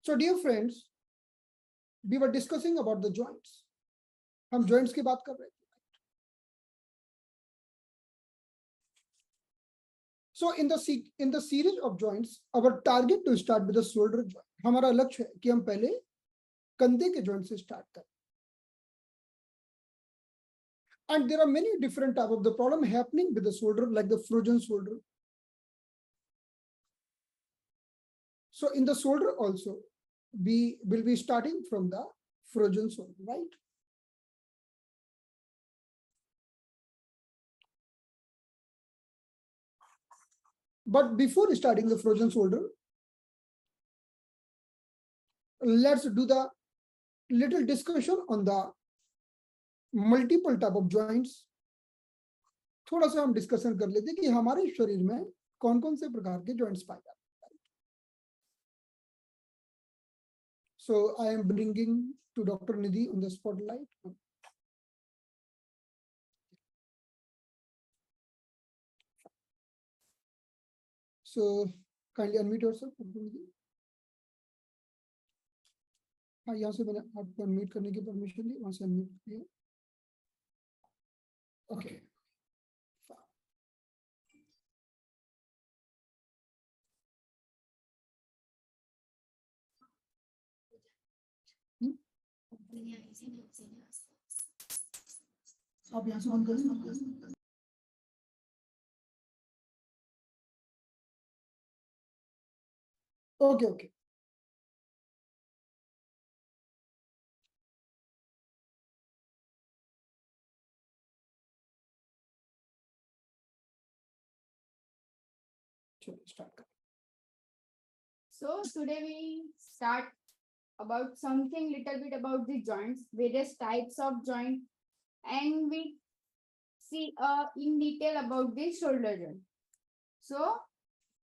So dear friends, we were discussing about the joints. हम joints की बात कर रहे थे. So in the series of joints, our target to start with the shoulder joint. हमारा लक्ष्य है कि हम पहले कंधे के joint से start करें. And there are many different type of the problem happening with the shoulder, like the frozen shoulder. So in the shoulder also, we will be starting from the frozen shoulder, right? But before starting the frozen shoulder, let's do the little discussion on the multiple type of joints. थोड़ा सा हम discussion कर लेते हैं कि हमारे शरीर में कौन कौन से प्रकार के जॉइंट्स पाए जाते हैं. So I am bringing to Dr. Nidhi on the spotlight. So kindly unmute yourself, Dr. Nidhi. हाँ, यहाँ से मैंने आपको अनम्यूट करने की परमिशन दी, वहां से अनम्यूट किया. ओके. आप यहाँ से बंद करें. Okay okay. चलो start. So today we start about something little bit about the joints, various types of joint, and we see in detail about the shoulder joint. So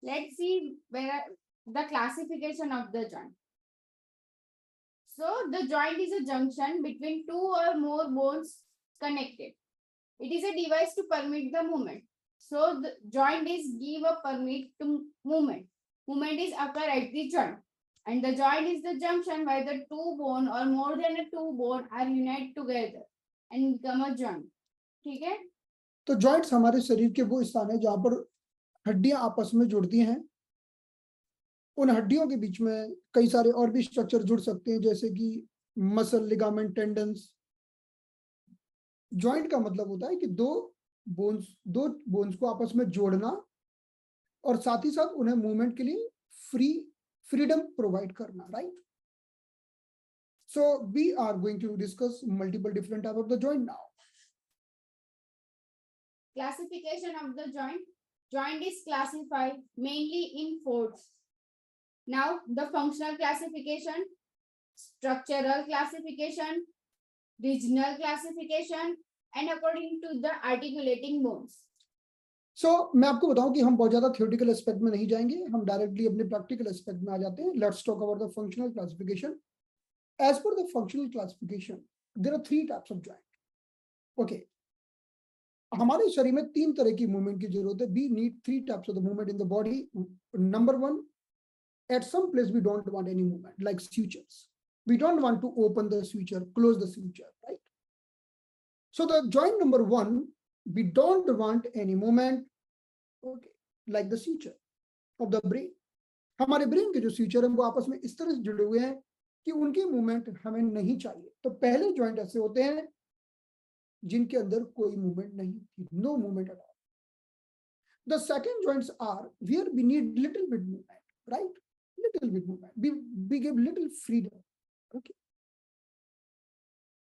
let's see where the classification of the joint. So the joint is a junction between two or more bones connected. It is a device to permit the movement. So the joint is give a permit to movement. Movement is occur at the joint. And the joint is the junction where the two bone or more than a two bone are united together and become a joint. ठीक है? तो joints हमारे शरीर के वो स्थान है जहां पर हड्डियां आपस में जुड़ती हैं. उन हड्डियों के बीच में कई सारे और भी स्ट्रक्चर जुड़ सकते हैं, जैसे कि मसल, लिगामेंट, टेंडन्स. जॉइंट का मतलब होता है कि दो बोन्स को आपस में जोड़ना और साथ ही साथ उन्हें मूवमेंट के लिए फ्रीडम प्रोवाइड करना, right? So we are going to discuss multiple different type of the joint now. Classification of the joint. Joint is classified mainly in fours. Now the functional classification, structural classification, regional classification, and according to the articulating bones. So मैं आपको बताऊं कि हम बहुत ज्यादा theoretical aspect में नहीं जाएंगे, हम डायरेक्टली अपने प्रैक्टिकल एस्पेक्ट में आ जाते हैं. Let's talk about the functional classification. As per the functional classification there are 3 types of joint. Okay. हमारे शरीर में 3 तरह की मूवमेंट की जरूरत है. We need 3 types of the movement in the body. Number 1, at some place we don't want any movement, like sutures. We don't want to open the suture, close the suture, right? So the joint number 1, we don't want any movement, okay, like the suture of the brain. हमारे brain के जो suture हैं वो आपस में इस तरह से जुड़े हुए हैं कि उनकी मूवमेंट हमें नहीं चाहिए. तो पहले जॉइंट ऐसे होते हैं जिनके अंदर कोई मूवमेंट नहीं थी, no movement at all. The second joints are where we need little bit movement, right? Little bit movement. We give little freedom. Okay.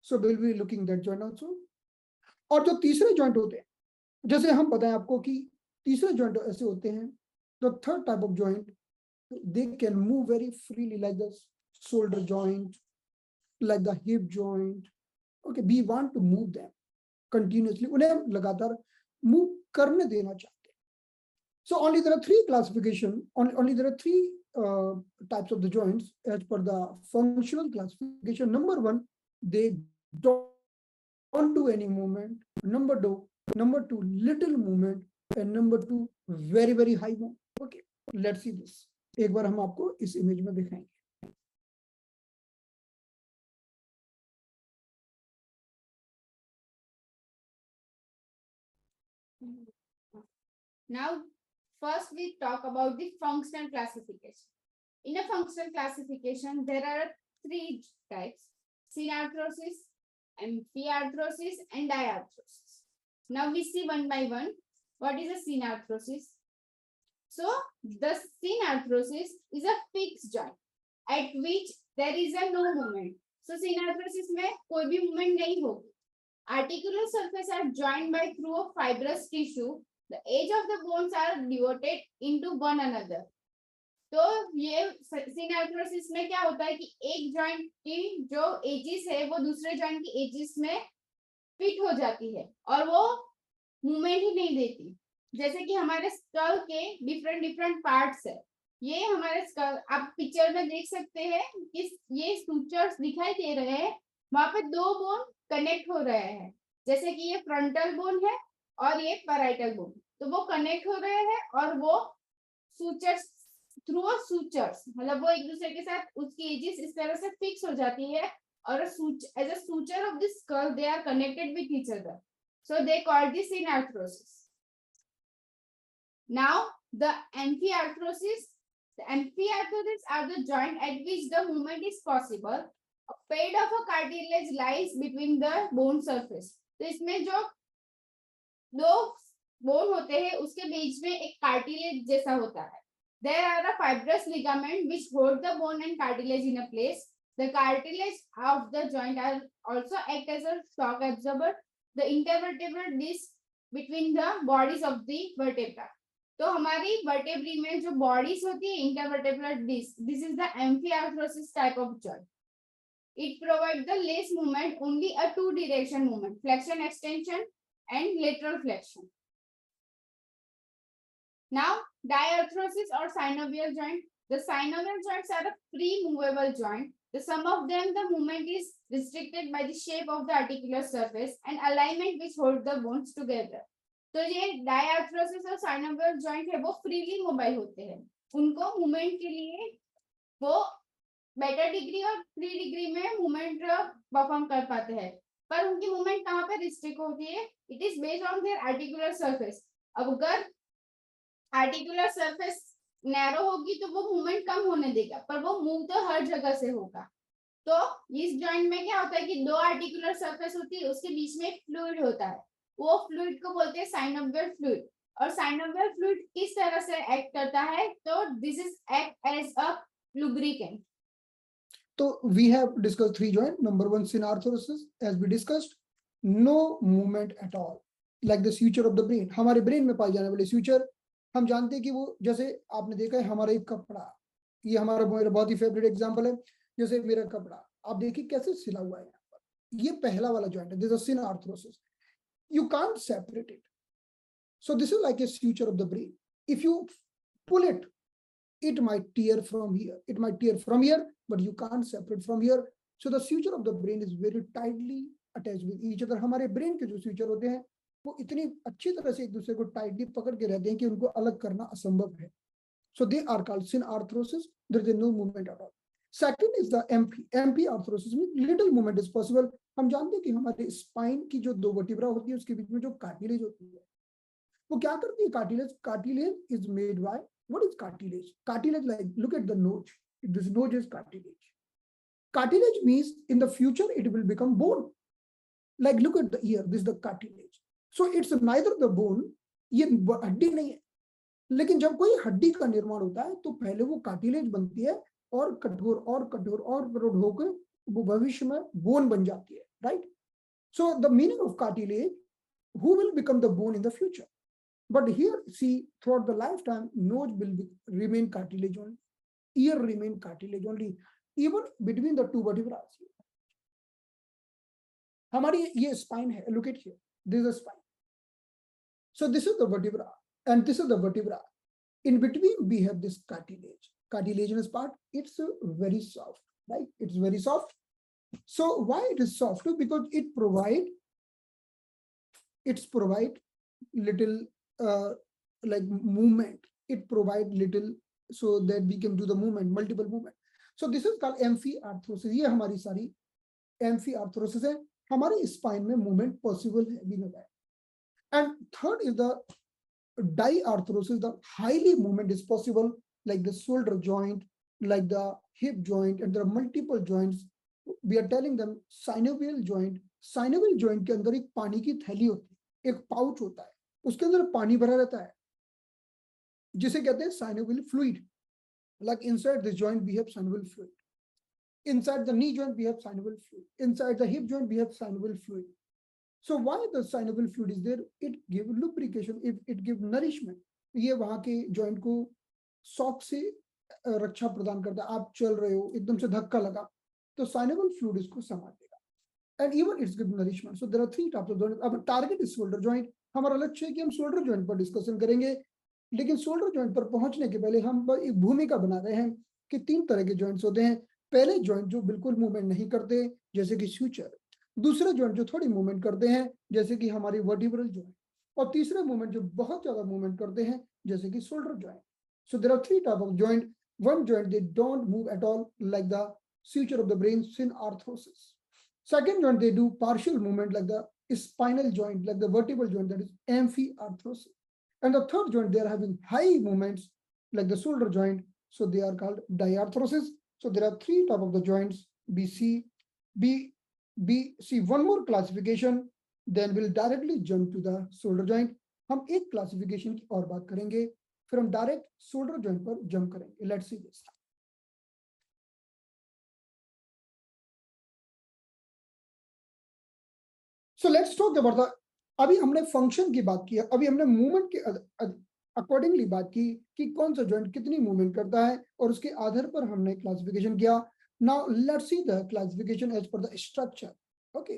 So we'll be looking that joint also. और जो तीसरे joint होते हैं, जैसे हम बताएं आपको कि तीसरे जॉइंट ऐसे होते हैं. The third type of joint, they can move very freely, like the shoulder joint, like the hip joint. Okay, we want to move them continuously. उन्हें लगातार move करने देना चाहते हैं. So only there are 3 classification. Only there are 3 types of the joints as per the functional classification. Number 1, they don't do any movement. Number 2, little movement, and number 2, very high movement. Okay, let's see this. एक बार हम आपको इस image में दिखाएंगे. Now, first we talk about the functional classification. In a functional classification, there are three types: synarthrosis, amphiarthrosis, and diarthrosis. Now we see one by one. What is a synarthrosis? So the synarthrosis is a fixed joint at which there is a no movement. So synarthrosis में कोई भी movement नहीं होगी. Articular surface are joined by through a fibrous tissue. The edge of the bones are devoted into one another. तो ये सिनार्थ्रोसिस में क्या होता है कि एक जॉइंट की जो एजेस है वो दूसरे जॉइंट की एजेस में फिट हो जाती है और वो मूवमेंट ही नहीं देती. जैसे कि हमारे स्कल के डिफरेंट पार्ट्स है. ये हमारे स्कल आप पिक्चर में देख सकते हैं कि ये सूचर्स दिखाई दे रहे हैं. वहां पे दो बोन कनेक्ट हो रहे हैं. जैसे कि ये फ्रंटल बोन है और ये पैराइटल बोन. तो वो कनेक्ट हो रहे हैं और वो सूचर्स थ्रू सूचर्स मतलब वो एक दूसरे के साथ उसकी एजेस इस तरह से फिक्स हो जाती है और as a suture of this skull they are connected with each other. So they called this synarthrosis. Now the amphiarthrosis. The amphiarthrosis are the joint at which the movement is possible. A pad of a cartilage lies between the bone surface. तो इसमें जो दो bone होते हैं उसके बीच में एक cartilage जैसा होता है. There are a fibrous ligament which hold the bone and cartilage in a place. The cartilage of the joint are also act as a shock absorber. The intervertebral disc between the bodies of the vertebra. तो हमारी वर्टेब्री में जो bodies होती है intervertebral disc, this is the amphiarthrosis type of joint. It provides the less movement, only a two direction movement, flexion extension and lateral flexion. Now diarthrosis or synovial joint. The synovial joints are a free movable joint. The sum of them the movement is restricted by the shape of the articular surface and alignment which hold the bones together. तो ये डायआर्थ्रोसिस और synovial joint है वो freely mobile होते हैं. उनको movement के लिए वो बेटर डिग्री और 3 डिग्री में मूवमेंट परफॉर्म कर पाते हैं, पर उनकी मूवमेंट कहाँ पे रिस्ट्रिक्ट होती है? It is based on their articular surface. अब अगर आर्टिकुलर सरफेस नैरो होगी तो वो मूवमेंट कम होने देगा, पर वो मूव तो हर जगह से होगा. तो इस जॉइंट में क्या होता है कि दो आर्टिकुलर सरफेस होती है, उसके बीच में एक फ्लूइड होता है. वो फ्लूइड को बोलते हैं साइनोवियल फ्लूइड. और साइनोवियल फ्लूइड किस तरह से एक्ट करता है? तो this is act as a lubricant. So we have discussed three joint. Number one, synarthrosis, as we discussed, no movement at all, like the suture of the brain. हमारे brain में पाई जाने वाले सुचर हम जानते हैं कि वो जैसे आपने देखा है हमारा एक कपड़ा, ये हमारा मेरा बहुत ही फेवरेट एग्जांपल है. जैसे मेरा कपड़ा आप देखिए कैसे सिला हुआ है यहाँ पर, ये पहला वाला जॉइंट है. This is synarthrosis. You can't separate it. So this is like a suture of the brain. If you pull it, it might tear from here. It might tear from here, but you can't separate from here. So the suture of the brain is very tightly attached with each other. हमारे brain के जो suture होते हैं वो इतनी अच्छी तरह से एक दूसरे को टाइटली पकड़ के रहते हैं कि उनको अलग करना असंभव है. So they are called synarthrosis. There is no movement at all. Second is the amphiarthrosis में little movement is possible. हम जानते हैं कि हमारे स्पाइन की जो दो वर्टिब्रा होती है उसके बीच में जो कार्टिलेज होती है वो क्या करती है? Cartilage is made by what is cartilage? Cartilage like look at the nose. This knows is cartilage. Cartilage means in the future it will become bone. Like look at the ear, this is the cartilage. So it's neither the bone, ये हड्डी नहीं है, लेकिन जब कोई हड्डी का निर्माण होता है तो पहले वो कार्टिलेज बनती है और कठोर होकर वो भविष्य में बोन बन जाती है, right? So the meaning of cartilage, who will become the bone in the future? But here see, throughout the lifetime, nose will remain cartilage only, ear remain cartilage only, even between the two vertebrae. हमारी ये spine है, look at here, this is a spine. So this is the vertebra and this is the vertebra. In between we have this cartilage. Cartilaginous part, it's very soft, right? It's very soft. So why it is soft? Because it provide little like movement. It provide little so that we can do the movement, multiple movement. So this is called amphiarthrosis. ये हमारी सारी amphiarthrosis है. हमारी spine में movement possible है, भी बताया. And third is the diarthrosis. The highly movement is possible, like the shoulder joint, like the hip joint, and there are multiple joints. We are telling them synovial joint. Synovial joint के अंदर एक पानी की थैली होती है, एक pouch होता है, उसके अंदर पानी भरा रहता है, जिसे कहते हैं synovial fluid. Like inside this joint we have synovial fluid. Inside the knee joint we have synovial fluid. Inside the hip joint we have synovial fluid. So why the synovial fluid is there? It gives lubrication, it gives nourishment. ये वहां के joint को shock से रक्षा प्रदान करता है. आप चल रहे हो, एकदम से धक्का लगा, तो synovial fluid इसको संभाल देगा. And even it's gives nourishment. So there are three types of joint. अब target is shoulder joint. हमारा लक्ष्य है कि हम shoulder joint पर डिस्कशन करेंगे, लेकिन shoulder joint पर पहुंचने के पहले हम एक भूमिका बना रहे हैं कि तीन तरह के joints होते हैं. पहले joint जो बिल्कुल मूवमेंट नहीं करते, जैसे कि suture. दूसरे जॉइंट जो थोड़ी मूवमेंट करते हैं, जैसे कि हमारी वर्टिब्रल जॉइंट. और तीसरे मूवमेंट जो बहुत ज्यादा मूवमेंट करते हैं, जैसे कि shoulder joint. So there are three type of joint. One joint they don't move at all, like the suture of the brain, synarthrosis. Second joint they do partial movement, like the spinal joint, like the vertebral joint, that is amphiarthrosis. And the third joint they are having high movements, like the shoulder joint, so they are called diarthrosis. So there are three type of the joints. We see one more classification, then we'll directly jump to the shoulder joint. हम एक classification की और बात करेंगे, फिर हम direct shoulder joint पर jump करेंगे. Let's see this. So let's talk about the. अभी हमने फंक्शन की बात की है, अभी हमने मूवमेंट के अकॉर्डिंगली बात की कि कौन सा जॉइंट कितनी मूवमेंट करता है, और उसके आधार पर हमने क्लासिफिकेशन किया. Now let's see the classification as per the structure. Okay.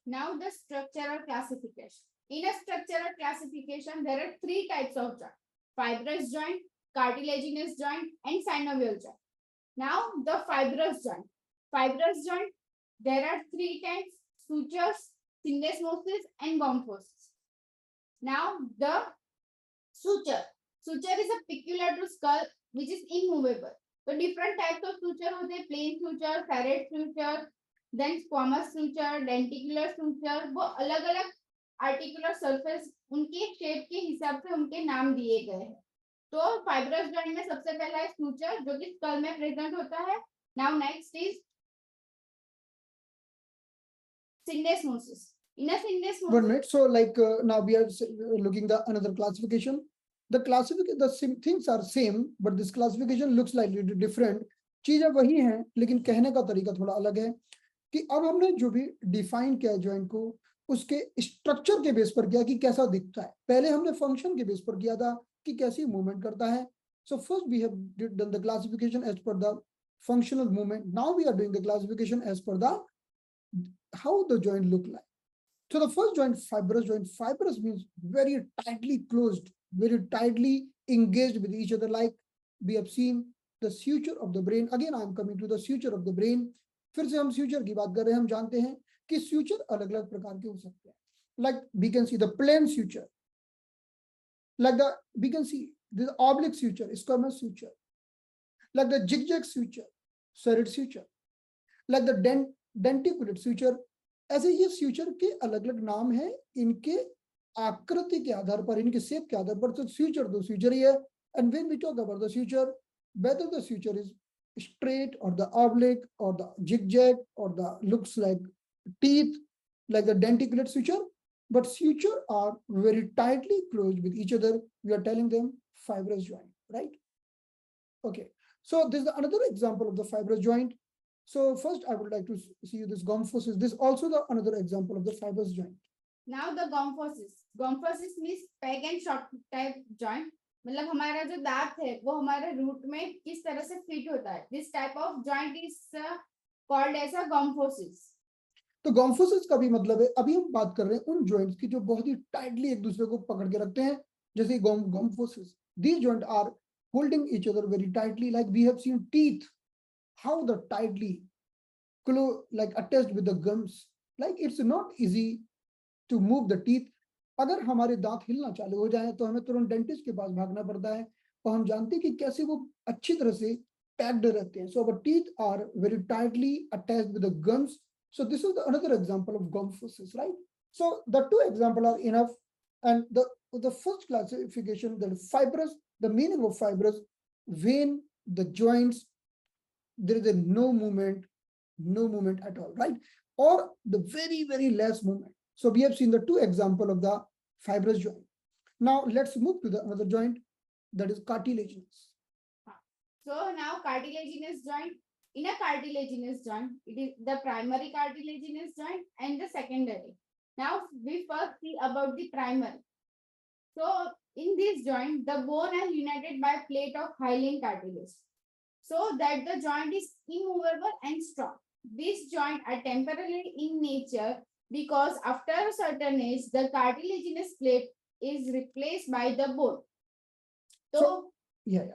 Now the structural classification. In a structural classification, there are three types of joint: fibrous joint, cartilaginous joint, and synovial joint. Now the fibrous joint. Fibrous joint, there are three types: sutures, syndesmosis, and gomphosis. Now the suture. Suture is a peculiar to skull which is immovable. तो different types of suture होते हैं: plain suture, serrate suture, then squamous suture, denticular suture. वो अलग अलग articular surface उनके shape के हिसाब से उनके नाम दिए गए हैं. तो fibrous joint में सबसे पहला है suture, जो कि skull में present होता है. Now next is syndesmosis. In a syndesmosis. 1 minute. So like now we are looking the another classification. The things are same, but this classification looks slightly different. चीजें वही हैं, लेकिन कहने का तरीका थोड़ा अलग है. कि अब हमने जो भी डिफाइन किया जॉइंट को, उसके स्ट्रक्चर के बेस पर किया कि कैसा दिखता है. पहले हमने फंक्शन के बेस पर किया था कि कैसी मूवमेंट करता है. So first we have done the classification as per the functional movement. Now we are doing the classification as per the how the joint look like. So the first joint, fibrous joint. Fibrous means very tightly closed, very tightly engaged with each other, like we have seen the suture of the brain. Again I am coming to the suture of the brain. फिर से हम suture की बात कर रहे हैं. हम जानते हैं कि suture अलग अलग प्रकार के हो सकते हैं. Like we can see the plain suture, like we can see the oblique suture, squamous suture, like the zigzag suture, serrate suture, like the denticulate suture. ऐसे ये suture के अलग अलग नाम हैं, इनके आकृति के आधार पर, इनके शेप के आधार पर. तो suture तो suture ही है. And when we talk about the suture, whether the suture is straight or the oblique or the zigzag or the looks like teeth, like the denticulate suture, but suture are very tightly closed with each other, we are telling them fibrous joint, right? Okay, so this is another example of the fibrous joint. So first I would like to see this gomphosis. This also the another example of the fibrous joint. Now the gomphosis. Gomphosis means peg and short type joint. मतलब हमारा जो दांत है वो हमारे root में किस तरह से फिट होता है. This type of joint is called as a gomphosis. तो गोम्फोसिस का भी मतलब है, अभी हम बात कर रहे हैं उन जॉइंट्स की जो बहुत ही टाइटली एक दूसरे को पकड़ के रखते हैं, जैसे गोम्फोसिस. These joints are holding each other very tightly, like we have seen teeth, how the tightly like attached with the gums, like it's not easy to move the teeth. अगर हमारे दांत हिलना चालू हो जाए तो हमें तुरंत डेंटिस्ट के पास भागना पड़ता है, और हम जानते हैं कि कैसे वो अच्छी तरह से पैक्ड रहते हैं. So our teeth are very tightly attached with the gums. So this is another example of gomphosis, right? So the two examples are enough And the first classification, the fibrous, the meaning of fibrous, when the joints, there is a no movement at all, right? Or the very, very less movement. So we have seen the two example of the fibrous joint. Now let's move to the another joint, that is cartilaginous. So now cartilaginous joint. In a cartilaginous joint, it is the primary cartilaginous joint and the secondary. Now we first see about the primary. So in this joint, the bone are united by a plate of hyaline cartilage, so that the joint is immovable and strong. These joints are temporary in nature because after a certain age, the cartilaginous plate is replaced by the bone. So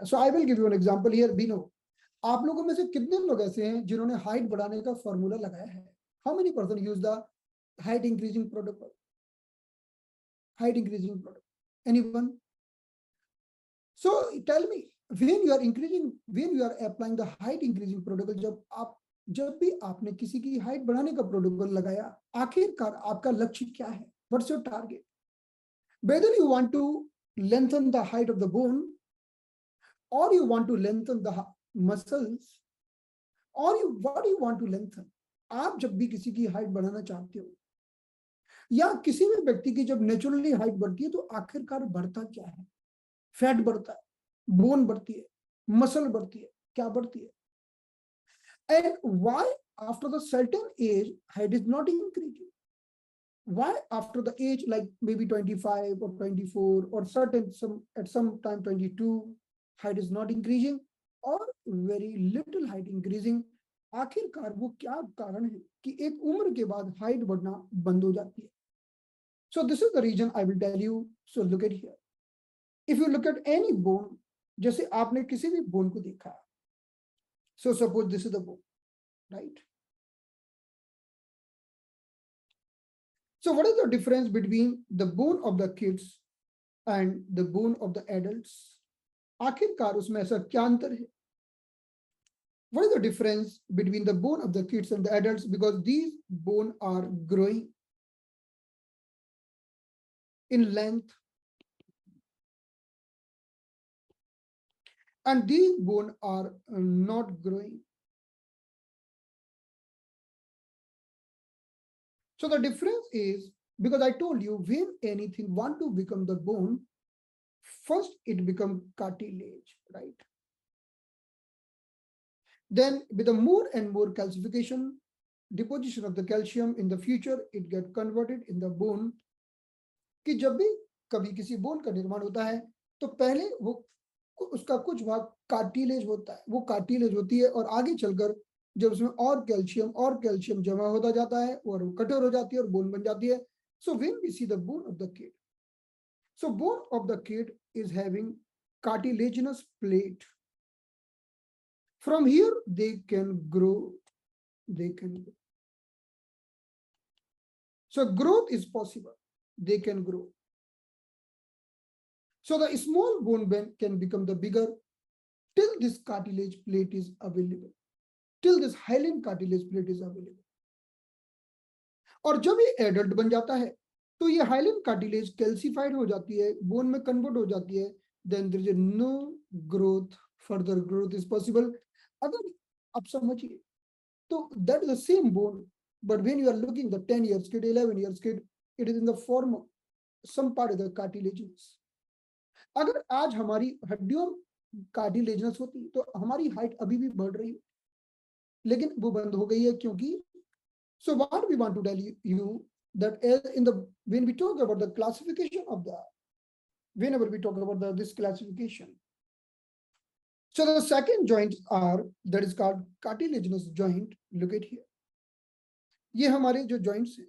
So I will give you an example here. Bino, आप लोगों में से कितने लोग ऐसे हैं जिन्होंने height बढ़ाने का फॉर्मूला लगाया है? How many person use the height increasing protocol? Height increasing protocol. Anyone? So tell me, when you are applying the height increasing protocol, जब भी आपने किसी की हाइट बढ़ाने का प्रोटोकॉल लगाया, आखिरकार आपका लक्ष्य क्या है? What's your target? Whether you want to lengthen the height of the bone, or you want to lengthen the muscles, or what do you want to lengthen? आप जब भी किसी की हाइट बढ़ाना चाहते हो, या किसी भी व्यक्ति की जब नेचुरली हाइट बढ़ती है, तो आखिरकार बढ़ता क्या है? फैट बढ़ता है, बोन बढ़ती है, मसल बढ़ती है, क्या बढ़ती है? And why after the certain age height is not increasing? Why after the age like maybe 25 or 24 or at some time 22, height is not increasing or very little height increasing? आखिरकार वो क्या कारण है कि एक उम्र के बाद हाइट बढ़ना बंद हो जाती है? So this is the reason I will tell you. So look at here. If you look at any bone, जैसे आपने किसी भी bone को देखा, so suppose this is the bone, right? So what is the difference between the bone of the kids and the bone of the adults? आखिरकार उसमें ऐसा क्या अंतर है? What is the difference between the bone of the kids and the adults? Because these bones are growing in length, and these bones are not growing. So the difference is, because I told you, when anything want to become the bone, first it become cartilage, right? Then with the more and more calcification, deposition of the calcium in the future, it get converted in the bone. कि जब भी कभी किसी bone का निर्माण होता है, तो पहले वो उसका कुछ भाग कार्टिलेज होता है, वो कार्टिलेज होती है, और आगे चलकर जब उसमें और कैल्शियम जमा होता जाता है और वो कठोर हो जाती है और बोन बन जाती है. So when we see the bone of the kid, so bone of the kid is having cartilaginous plate. From here they can grow. So growth is possible. They can grow. So the small bone can become the bigger till this cartilage plate is available, till this hyaline cartilage plate is available. और जब ये adult बन जाता है, तो ये hyaline cartilage calcified हो जाती है, बोन में कन्वर्ट हो जाती है, then there is no growth, further growth is possible. अगर आप समझिए, तो that is the same bone, but when you are looking the 10 years kid, 11 years kid, it is in the form of some part of the cartilaginous. अगर आज हमारी हड्डियों cartilaginous होती तो हमारी हाइट अभी भी बढ़ रही, लेकिन वो बंद हो गई है. क्योंकि so what we want to tell you that when we talk about the classification of whenever we talk about this classification, so the second joints are, that is called cartilaginous joint. Look at here, ये हमारे जो joints हैं,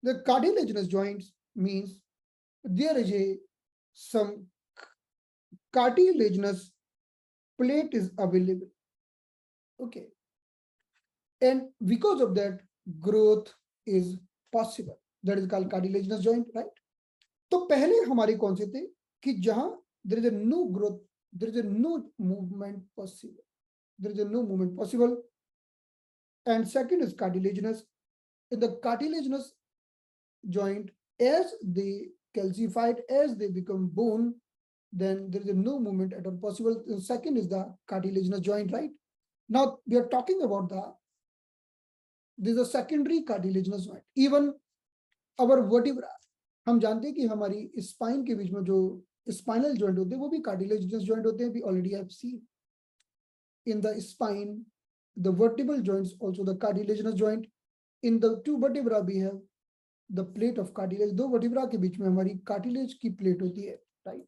the cartilaginous joints means there is some cartilaginous plate is available, okay, and because of that growth is possible, that is called cartilaginous joint, right? तो पहले हमारे कौन से थे कि जहां there is a no growth, there is a no movement possible, and second is cartilaginous. In the cartilaginous, joint, as they calcified, as they become bone, then there is no movement at all possible. The second is the cartilaginous joint, right? Now we are talking about this is a secondary cartilaginous joint. Even our vertebra, हम जानते हैं कि हमारी spine के बीच में जो spinal joint होते हैं वो भी कार्टिलेजिनस जॉइंट होते हैं. We already have seen in the spine the vertebral joints, also the cartilaginous joint. In the two vertebra we have the plate of cartilage. दो vertebra के बीच में हमारी cartilage की plate होती है, right?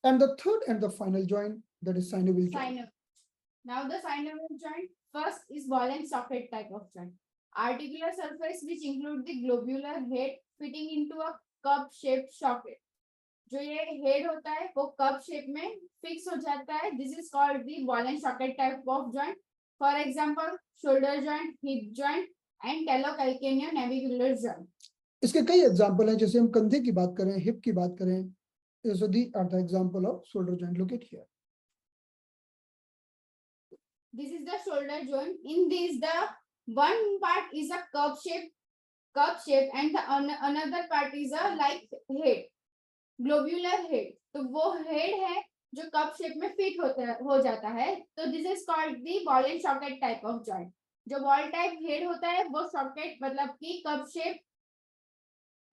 And the third and the final joint, that is synovial joint. Synovial. Now the synovial joint first is ball and socket type of joint. Articular surface which include the globular head fitting into a cup shaped socket. जो ये head होता है वो cup shape में fix हो जाता है. This is called the ball and socket type of joint. For example shoulder joint, hip joint and talocalcaneonavicular joint. इसके कई एग्जांपल हैं. जैसे हम कंधे की बात करें, हिप की बात करें, so these are the example of shoulder joint. Look at here. This is the shoulder joint. In this, the one part is a cup shape, and the another part is a like head, globular head. तो वो head है जो cup shape में fit हो जाता है. तो this is called the ball and socket type of joint. जो ball type head होता है वो socket मतलब कि cup shape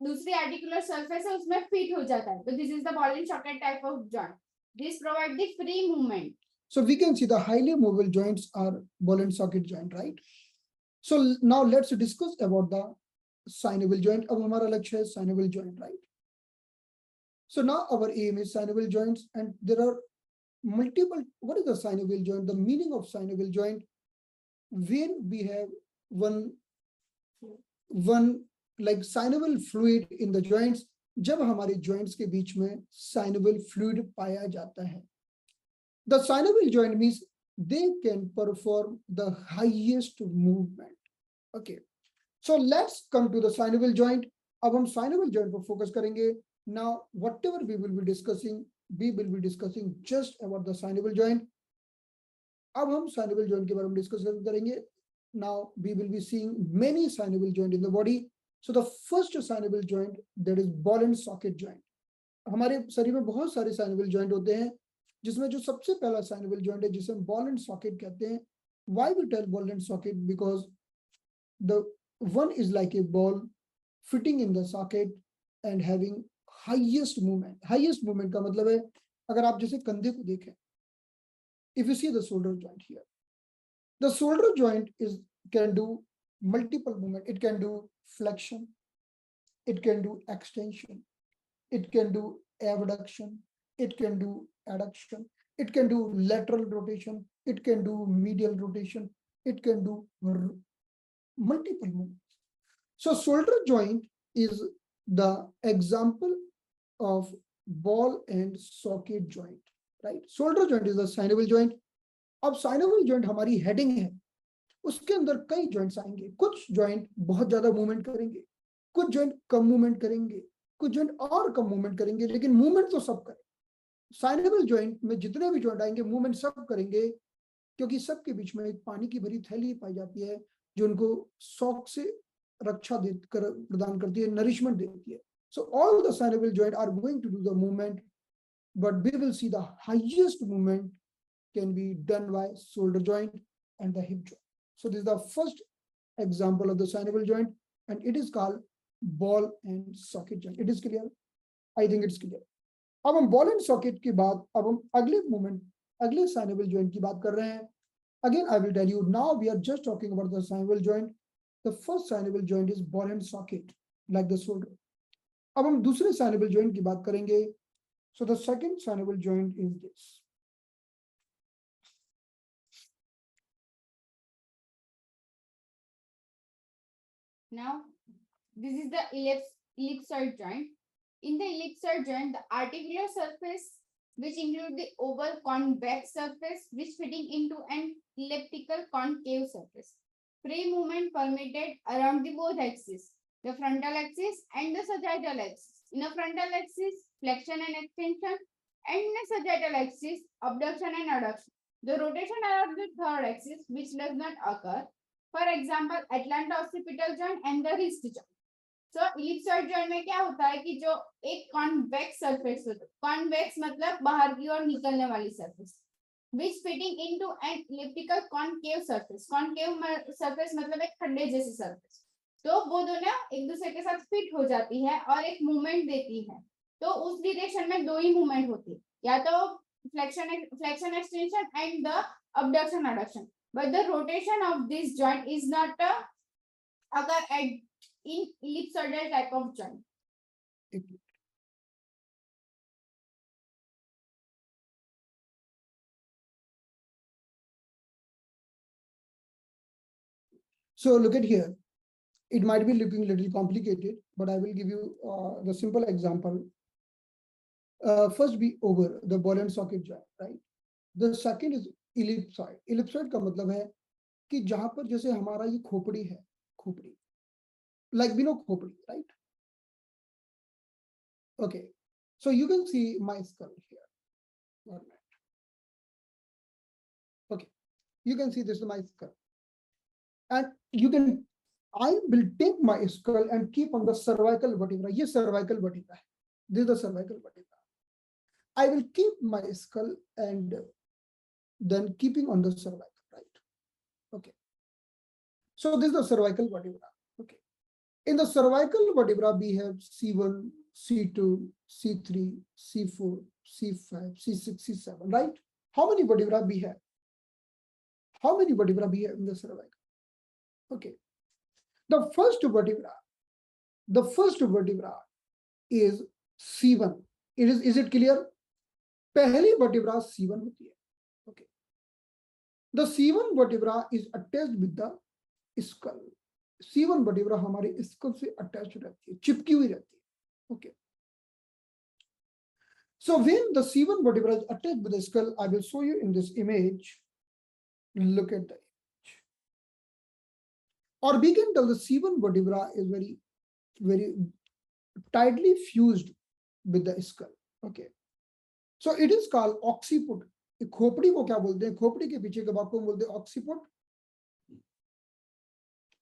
दूसरी articular surface है उसमें fit हो जाता है. तो this is the ball and socket type of joint. This provide the free movement. So we can see the highly movable joints are ball and socket joint, right? So now let's discuss about the synovial joint. अब हमारा लक्ष्य है synovial joint, right? So now our aim is synovial joints, and there are multiple. What is the synovial joint? The meaning of synovial joint, when we have one like synovial fluid in the joints, जब हमारे joints के बीच में synovial fluid पाया जाता है. The synovial joint means they can perform the highest movement. Okay, so let's come to the synovial joint. अब हम synovial joint पर focus करेंगे. Now whatever we will be discussing just about the synovial joint. अब हम synovial joint के बारे में discuss करेंगे. Now we will be seeing many synovial joint in the body. So the first synovial joint, that is ball and socket joint. हमारे शरीर में बहुत सारे synovial joint होते हैं, जिसमें जो सबसे पहला synovial joint है जिसे हम ball and socket कहते हैं. Why we tell ball and socket? Because the one is like a ball fitting in the socket and having highest movement. Highest movement का मतलब है, अगर आप जैसे कंधे को देखें, if you see the shoulder joint here, the shoulder joint can do multiple movement. It can do flexion, it can do extension, it can do abduction, it can do adduction, it can do lateral rotation, it can do medial rotation, it can do multiple movements. So shoulder joint is the example of ball and socket joint, right? Shoulder joint is the synovial joint. अब synovial joint हमारी heading है, उसके अंदर कई joints आएंगे. कुछ joint बहुत ज्यादा movement करेंगे, कुछ joint कम movement करेंगे, कुछ joint और कम movement करेंगे, लेकिन movement तो सब करें. Synovial joint में जितने भी joint आएंगे movement सब करेंगे, क्योंकि सबके बीच में एक पानी की भरी थैली पाई जाती है जो उनको शॉक से रक्षा प्रदान करती है, nourishment देती है. So all the synovial joint are going to do the movement, but we will see the highest movement can be done by shoulder joint and the hip joint. So this is the first example of the synovial joint, and it is called ball and socket joint. It is clear? I think it's clear. अब हम ball and socket के बाद अब हम अगले movement, अगले synovial joint की बात कर रहे हैं. Again, I will tell you, now we are just talking about the synovial joint. The first synovial joint is ball and socket, like the shoulder. अब हम दूसरे synovial joint की बात करेंगे. So the second synovial joint is this. Now, this is the ellipsoid joint. In the ellipsoid joint, the articular surface, which include the oval convex surface, which fitting into an elliptical concave surface. Free movement permitted around the both axes, the frontal axis and the sagittal axis. In a frontal axis, flexion and extension, and in a sagittal axis, abduction and adduction. The rotation around the third axis, which does not occur. For example, Atlanta occipital joint and the wrist joint. So ellipsoid joint में क्या होता है कि जो एक convex surface होता है, convex मतलब बाहर की ओर निकलने वाली surface, which fitting into an elliptical concave surface, concave surface मतलब एक खड्डे जैसी सरफेस, तो वो दोनों एक दूसरे के साथ फिट हो जाती है और एक मूवमेंट देती है। तो उस डायरेक्शन में दो ही मूवमेंट होती है, या तो flexion extension and the abduction adduction, but the rotation of this joint is not occur at in ellipsoidal type of joint. So look at here. It might be looking a little complicated, but I will give you the simple example. First be over the ball and socket joint, right? The second is ellipsoid. Ellipsoid का मतलब है कि जहां पर जैसे हमारा ये खोपड़ी है, खोपड़ी, like we know खोपड़ी, right? Okay, so you can see my skull here. One minute. Okay, you can see this is my skull, and you can. I will take my skull and keep on the cervical vertebra. ये cervical vertebra है. This is the cervical vertebra. I will keep my skull and then keeping on the cervical, right? Okay. So this is the cervical vertebra. Okay. In the cervical vertebra, we have C1, C2, C3, C4, C5, C6, C7, right? How many vertebra we have? How many vertebra we have in the cervical? Okay. The first vertebra is C1. Is it clear? पहली vertebra C1 होती है. Okay. The C1 vertebra is attached with the skull. C1 vertebra हमारे skull से attached रहती है, चिपकी हुई रहती है. Okay. So when the C1 vertebra is attached with the skull, I will show you in this image. Look at the image. Or we can tell the C1 vertebra is very, very tightly fused with the skull. Okay. So it is called occiput. खोपड़ी को क्या बोलते हैं? खोपड़ी के पीछे के भाग को बोलते हैं ऑक्सीपुट,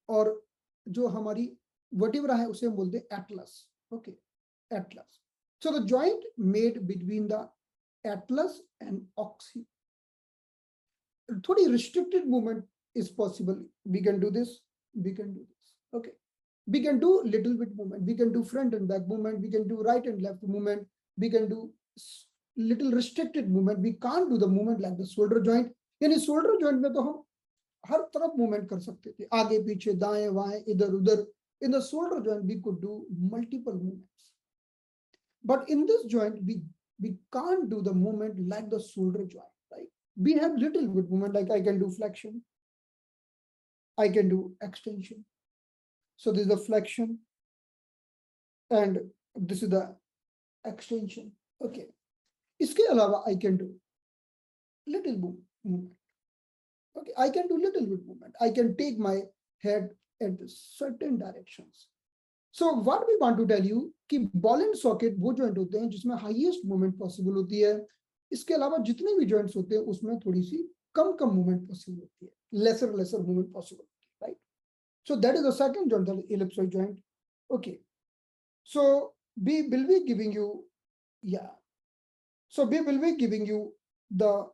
और जो हमारी वर्टिब्रा है उसे हम बोलते हैं atlas. Okay, atlas. So the joint made between the atlas and axis. थोड़ी restricted movement is possible. We can do this, we can do this. Okay, we can do little bit movement, we can do front and back movement, we can do right and left movement, we can do little restricted movement. We can't do the movement like the shoulder joint. यानी shoulder joint में तो हम हर तरफ movement कर सकते थे, आगे पीछे दाएं बाएं इधर उधर. In the shoulder joint we could do multiple movements, but in this joint we can't do the movement like the shoulder joint, right? We have little bit movement, like I can do flexion, I can do extension. So this is the flexion and this is the extension. Okay. इसके अलावा I can do little movement. Okay, I can do little bit movement. I can take my head at certain directions. So what we want to tell you कि ball and socket वो joint होते हैं जिसमें highest movement possible होती है. इसके अलावा जितने भी joints होते हैं उसमें थोड़ी सी कम movement possible होती है. Lesser movement possible, right? So that is the second joint, the ellipsoid joint. Okay. So we will be giving you, So we will be giving you the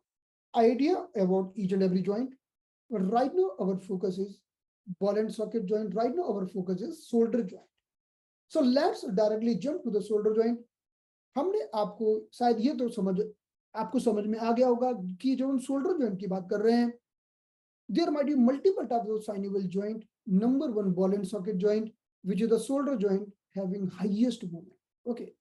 idea about each and every joint. But right now our focus is ball and socket joint. Right now our focus is shoulder joint. So let's directly jump to the shoulder joint. हमने आपको शायद ये तो आपको समझ में आ गया होगा कि जब हम shoulder joint की बात कर रहे हैं, there might be multiple types of synovial joint. Number one, ball and socket joint, which is the shoulder joint having highest movement. Okay.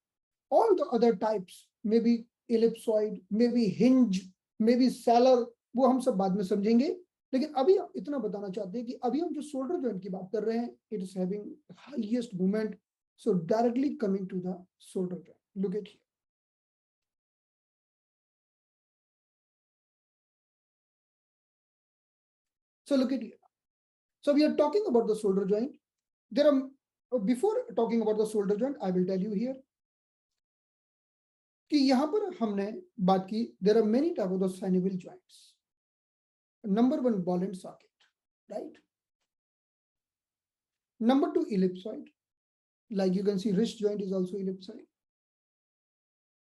All the other types, maybe ellipsoid, maybe hinge, maybe salar, वो हम सब बाद में समझेंगे. लेकिन अभी हम इतना बताना चाहते हैं कि अभी हम जो shoulder joint की बात कर रहे हैं, it is having highest movement. So directly coming to the shoulder joint. Look at here. So look at here. So we are talking about the shoulder joint. There are, before talking about the shoulder joint, I will tell you here कि यहाँ पर हमने बात की, there are many types of the synovial joints. Number one, ball and socket, right? Number two, ellipsoid. like you can see wrist joint is also ellipsoid.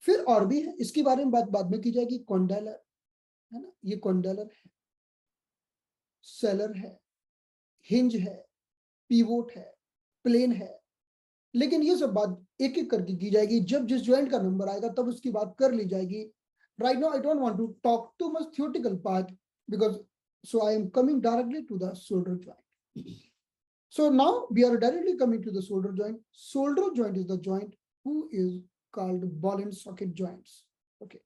फिर और भी है, इसके बारे में बात बाद में की जाएगी. कॉन्डेलर है ना, ये कॉन्डेलर है, सेलर है, हिंज है, पीवोट है, प्लेन है. लेकिन ये सब बात एक एक करके की जाएगी. जब जिस ज्वाइंट का नंबर आएगा तब उसकी बात कर ली जाएगी. Right now I don't want to talk too much theoretical part because so I am coming directly to the shoulder joint. So now we are directly coming to the shoulder joint. Shoulder joint is the joint who is called ball and socket joints. Okay.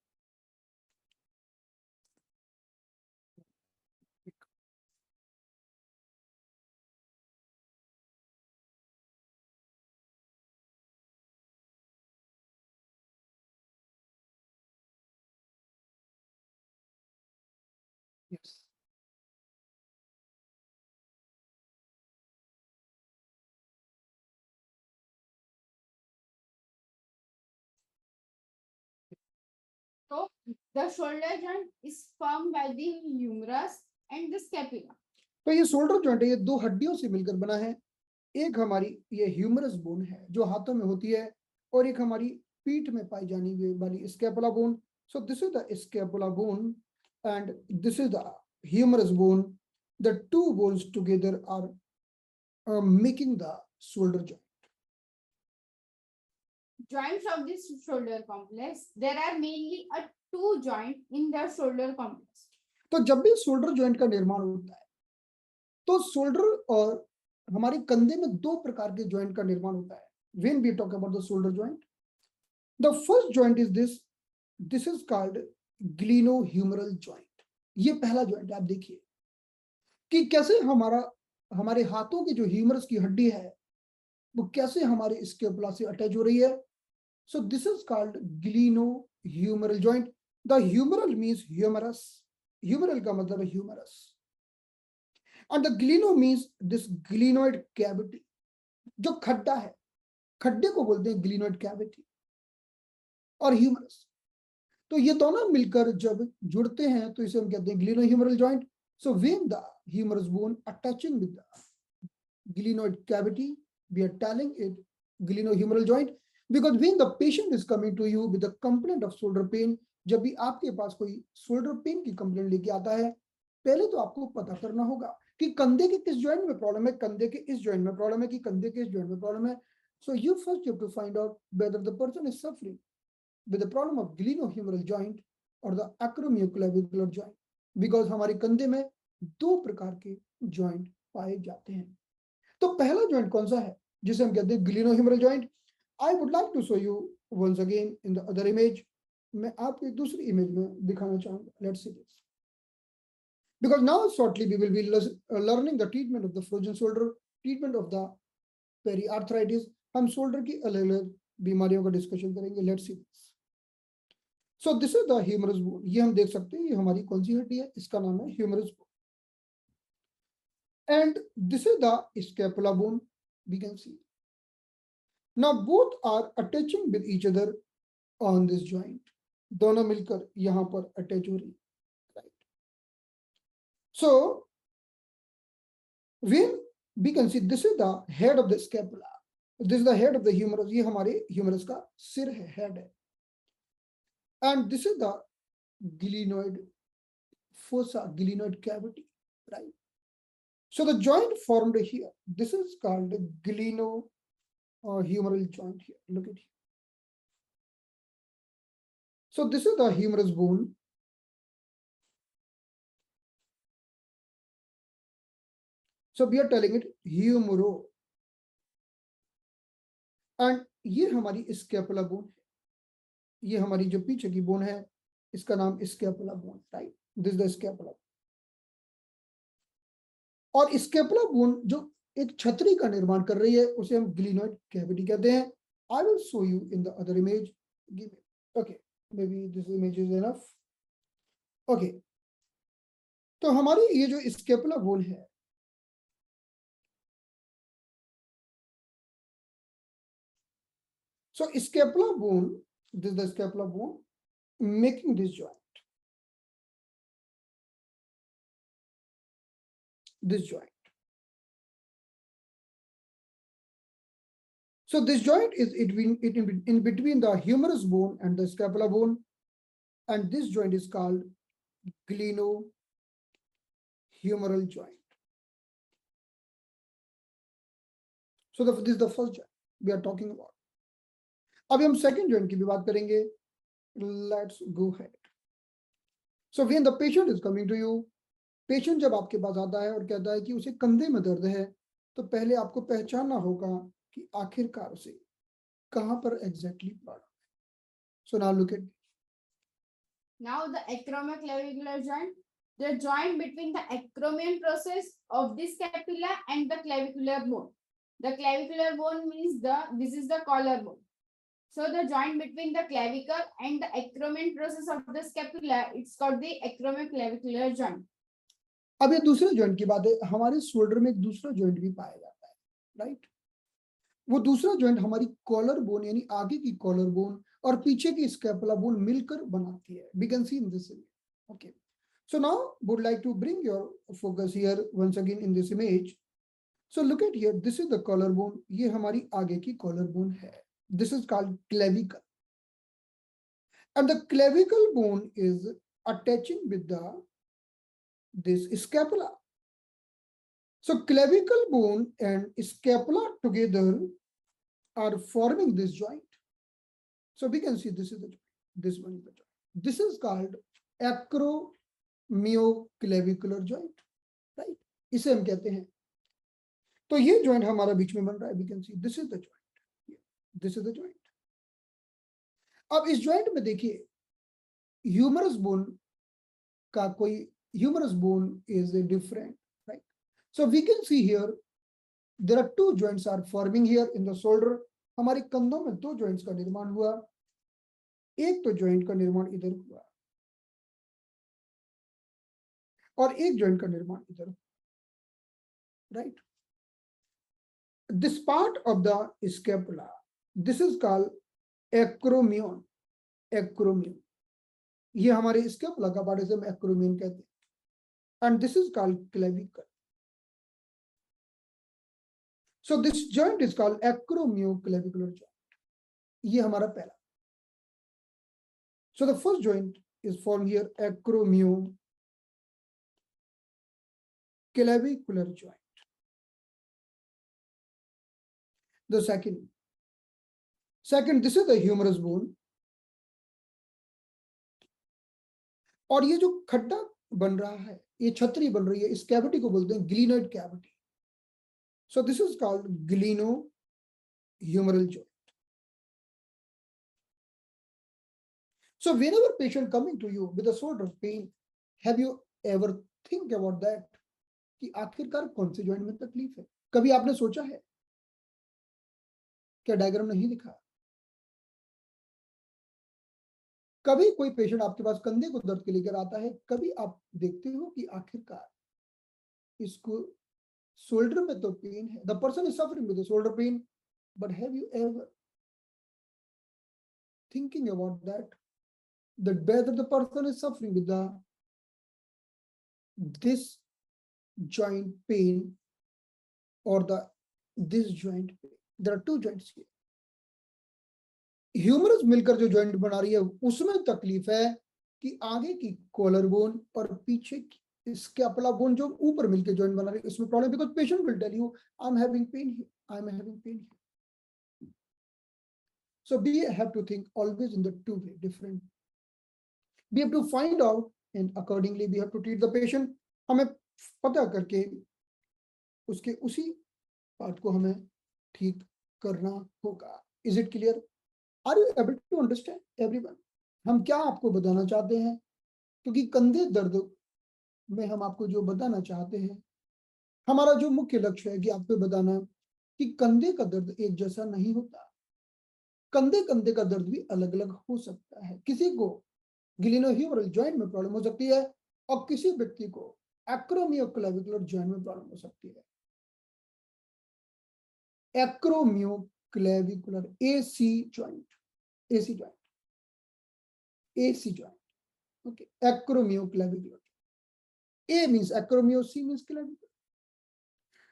Yes. So the shoulder joint is formed by the humerus and the scapula. तो ये shoulder joint है, ये दो हड्डियों से मिलकर बना है. एक हमारी ये ह्यूमरस बोन है जो हाथों में होती है, और एक हमारी पीठ में पाई जाने वाली scapula bone. So this is the scapula bone and this is the humerus bone. The two bones together are making the shoulder joint. Joints of this shoulder complex. There are mainly a two joint in the shoulder complex. तो जब भी shoulder joint का निर्माण होता है तो shoulder और हमारे कंधे में दो प्रकार के जॉइंट का निर्माण होता है. When we talk about the shoulder joint, the first joint is this is called glenohumeral joint. ये पहला जॉइंट. आप देखिए कि कैसे हमारे हाथों की जो ह्यूमरस की हड्डी है वो कैसे हमारे स्कैपुला से अटैच हो रही है. So this is called glenohumeral joint. The humeral means humerus. Humeral का मतलब है humerus. And the gleno means this glenoid cavity. जो खड्डा है, खड्डे को बोलते हैं glenoid cavity. और ह्यूमरस, तो ये दोनों मिलकर जब जुड़ते हैं तो इसे हम कहते हैं glenohumeral joint. So when the humerus bone attaching with the glenoid cavity, we are telling it glenohumeral joint. Because when the patient is coming to you with a complaint of shoulder pain, जब भी आपके पास कोई shoulder pain की complaint लेके आता है, पहले तो आपको पता करना होगा कि कंधे के किस जॉइंट में प्रॉब्लम है, कंधे के इस जॉइंट में प्रॉब्लम है कि कंधे के इस जॉइंट में प्रॉब्लम है. So you first have to find out whether the person is suffering with the problem of glenohumeral joint और द एक्रोमियोक्लेविकुलर जॉइंट. बिकॉज हमारे कंधे में दो प्रकार के जॉइंट पाए जाते हैं. तो पहला जॉइंट कौन सा है जिसे हम कहते हैं glenohumeral joint. I would like to show you once again in the other image. मैं आपको एक दूसरी इमेज में दिखाना चाहूंगा. Let's see this. Because now shortly we will be learning the treatment of the frozen shoulder, treatment of the periarthritis. हम shoulder की अलग-अलग बीमारियों का डिस्कशन करेंगे. Let's see this. So this is the humerus bone. ये हम देख सकते हैं, ये हमारी कौन सी हड्डी है, इसका नाम है humerus bone. And this is the scapula bone. We can see. Now both are attaching with each other on this joint. दोनों मिलकर यहाँ पर attach हो रही है. So when we can see this is the head of the scapula, this is the head of the humerus. ये हमारे humerus का सिर है, head है. And this is the glenoid fossa, glenoid cavity, right? So the joint formed here, this is called glenohumeral joint here. Look at here. So this is the humerus bone. So we are telling it humero. And ये हमारी scapula bone है. ये हमारी जो पीछे की bone है इसका नाम scapula bone, right. This the scapula. और स्कैपुला बोन जो एक छतरी का निर्माण कर रही है उसे हम ग्लिनोइड कैविटी कहते हैं. I will show you in the other image. Okay, may be this image is enough. Okay, तो हमारी ये जो स्कैपुला बोन है, so scapula bone, this is the scapula bone making this joint, this joint. So this joint is in between the humerus bone and the scapula bone, and this joint is called glenohumeral joint. So this is the first joint we are talking about. अभी हम second joint की भी बात करेंगे. Let's go ahead. So when the patient is coming to you, patient जब आपके पास आता है और कहता है कि उसे कंधे में दर्द है, तो पहले आपको पहचानना होगा कि आखिरकार उसे कहां पर एग्जैक्टली प्रॉब्लम है. So now look at. Now the acromioclavicular joint, the joint between the acromion process of the scapula and the clavicular bone. The clavicular bone means this is the collarbone. So the joint between the clavicle and the acromion process of the scapula, it's called the acromioclavicular joint. अब ये दूसरे joint की बात है. हमारे shoulder में एक दूसरा जॉइंट भी पाया जाता है, राइट. वो दूसरा जॉइंट हमारी कॉलर बोन यानी आगे की कॉलर बोन और पीछे की स्कैपुला बोन मिलकर बनाती है. We can see in this image. Okay, so now would like to bring your focus here once again in this image. So look at here, this is the collar bone. ये हमारी आगे की collar bone है. This is called clavicle, and the clavicle bone is attaching with the this scapula. So clavicle bone and scapula together are forming this joint. So we can see this is the joint. This one is the joint. This is called acromioclavicular joint, right? इसे हम कहते हैं. तो ये joint हमारा बीच में बन रहा है. We can see this is the joint. This is the joint. अब इस joint में देखिए humerus bone का कोई humerus bone is different, right? So we can see here there are two joints are forming here in the shoulder. हमारे कंधों में दो joints का निर्माण हुआ. एक तो joint का निर्माण इधर हुआ और एक joint का निर्माण इधर हुआ, right? This part of the scapula, this is called acromion. Acromion, ये हमारे स्कैपुला का पार्ट इसे हम acromion कहते हैं. And this is called clavicle. So this joint is called acromioclavicular joint. ये हमारा पहला. So the first joint is formed here, acromioclavicular joint. The second, this is the humerus bone. और ये जो खड्डा बन रहा है, ये छतरी बन रही है, इस कैविटी को बोलते हैं glenoid cavity. So this is called glenohumeral joint. So whenever patient coming to you with a sort of pain, have you ever think about that कि आखिरकार कौन से जॉइंट में तकलीफ है? कभी आपने सोचा है? क्या डायग्राम नहीं दिखा? कभी कोई पेशेंट आपके पास कंधे को दर्द के लेकर आता है, कभी आप देखते हो कि आखिरकार इसको शोल्डर में तो पेन है, the person is suffering with shoulder pain, but have you ever thinking about that whether the person is suffering with this joint pain or this joint pain? There are two joints here. Humerus मिलकर जो joint बना रही है उसमें तकलीफ है कि आगे की कॉलर बोन और पीछे की स्कैपुला बोन जो ऊपर मिलकर जॉइंट बना रही है उसमें problem. Because patient will tell you I am having pain here, I am having pain here. So we have to think always in the two way different. We have to find out and accordingly we have to treat the patient. हमें पता करके उसके उसी part को हमें ठीक करना होगा. Is it clear? Are you able to understand everyone? हम क्या आपको बताना चाहते हैं? क्योंकि कंधे दर्द में हम आपको जो बताना चाहते हैं, हमारा जो मुख्य लक्ष्य है कि आपको बताना कि कंधे का दर्द एक जैसा नहीं होता. कंधे का दर्द भी अलग अलग हो सकता है. किसी को ग्लिनोह्यूमरल जॉइंट में प्रॉब्लम हो सकती है और किसी व्यक्ति को एक्रोमियोक्लेविकुलर जॉइंट में प्रॉब्लम हो सकती है. Acromioclavicular AC joint, okay. Acromioclavicular. A means acromio, C means clavicular.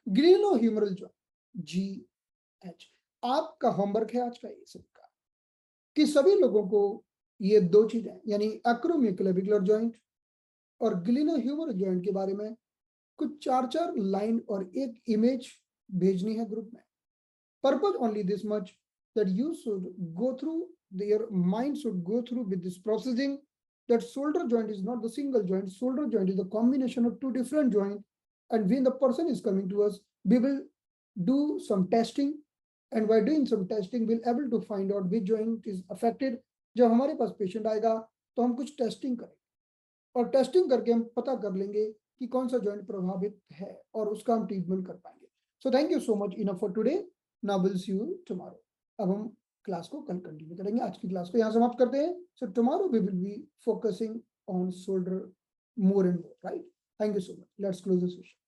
Glenohumeral joint, GH. आपका होमवर्क है आज का ये सबका कि सभी लोगों को ये दो चीजें यानी एक्रोमियोक्लेविकुलर जॉइंट और ग्लिनोह्यूमरल जॉइंट के बारे में कुछ 4-4 लाइन और एक इमेज भेजनी है ग्रुप में. Purpose only this much that you should go through, your mind should go through with this processing that shoulder joint is not the single joint. Shoulder joint is a combination of two different joints. And when the person is coming to us, we will do some testing. And by doing some testing, we'll able to find out which joint is affected. जब हमारे पास patient आएगा तो हम कुछ testing करेंगे और testing करके हम पता कर लेंगे कि कौन सा जॉइंट प्रभावित है और उसका हम ट्रीटमेंट कर पाएंगे. So thank you so much enough for today. Now will see you tomorrow. अब हम क्लास को कल कंटिन्यू करेंगे. आज की क्लास को यहाँ समाप्त करते हैं. So tomorrow we will be focusing on shoulder more and more. Right. Thank you so much. Let's close the session.